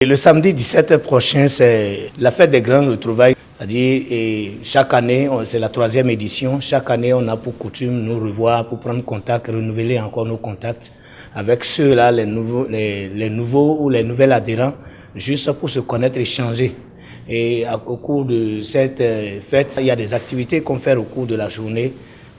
Et le samedi 17 prochain, c'est la fête des grandes retrouvailles. C'est-à-dire, chaque année, c'est la 3e édition. Chaque année, on a pour coutume nous revoir pour prendre contact, renouveler encore nos contacts avec ceux-là, les nouveaux ou les nouvelles adhérents, juste pour se connaître, échanger. Et au cours de cette fête, il y a des activités qu'on fait au cours de la journée.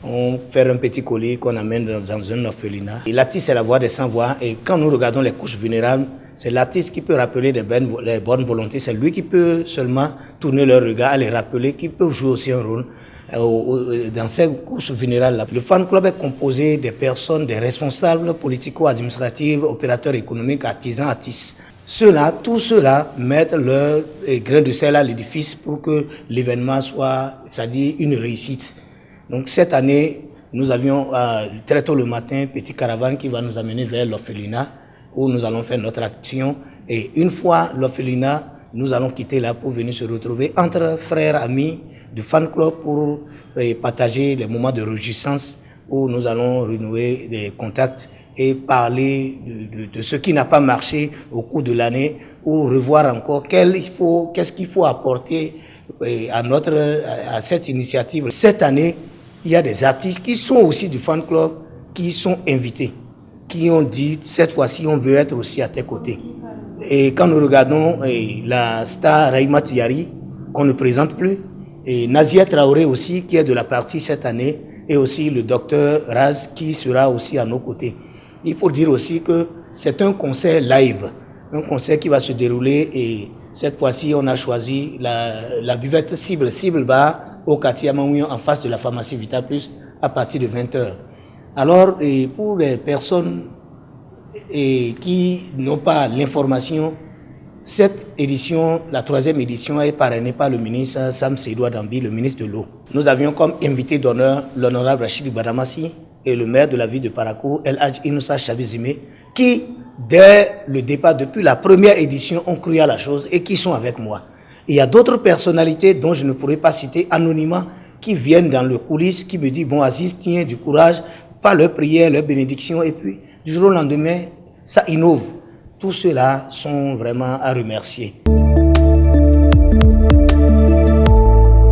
On fait un petit colis qu'on amène dans un orphelinat. L'artiste, c'est la voix des sans-voix. Et quand nous regardons les couches vulnérables, c'est l'artiste qui peut rappeler les bonnes volontés. C'est lui qui peut seulement tourner leur regard, les rappeler, qui peut jouer aussi un rôle dans ces couches vulnérables. Le fan club est composé des personnes, des responsables politico-administratifs, opérateurs économiques, artisans, artistes. Tous ceux-là mettent leur grain de sel à l'édifice pour que l'événement soit, c'est-à-dire une réussite. Donc cette année, nous avions très tôt le matin, petite caravane qui va nous amener vers l'orphelinat où nous allons faire notre action. Et une fois l'orphelinat, nous allons quitter là pour venir se retrouver entre frères, amis du fan club pour partager les moments de réjouissance où nous allons renouer des contacts et parler de ce qui n'a pas marché au cours de l'année ou revoir encore qu'est-ce qu'il faut apporter à cette initiative. Cette année, il y a des artistes qui sont aussi du fan club qui sont invités, qui ont dit cette fois-ci on veut être aussi à tes côtés. Et quand nous regardons la star Raïma Tiari, qu'on ne présente plus, et Nazia Traoré aussi qui est de la partie cette année, et aussi le docteur Raz qui sera aussi à nos côtés. Il faut dire aussi que c'est un concert live, un concert qui va se dérouler et cette fois-ci on a choisi la buvette Cible Bar au quartier Amamouillon en face de la pharmacie Vita Plus à partir de 20h. Alors pour les personnes qui n'ont pas l'information, cette édition, la 3e édition, est parrainée par le ministre Sam Seydou Adambi, le ministre de l'eau. Nous avions comme invité d'honneur l'honorable Rachid Badamassi et le maire de la ville de Parakou, El Hadj Inoussa Chabizime, qui, dès le départ, depuis la première édition, ont cru à la chose et qui sont avec moi. Il y a d'autres personnalités dont je ne pourrais pas citer anonymement qui viennent dans le coulisses, qui me disent, bon Aziz, tiens du courage, par leur prière, leur bénédiction, et puis du jour au lendemain, ça innove. Tous ceux-là sont vraiment à remercier.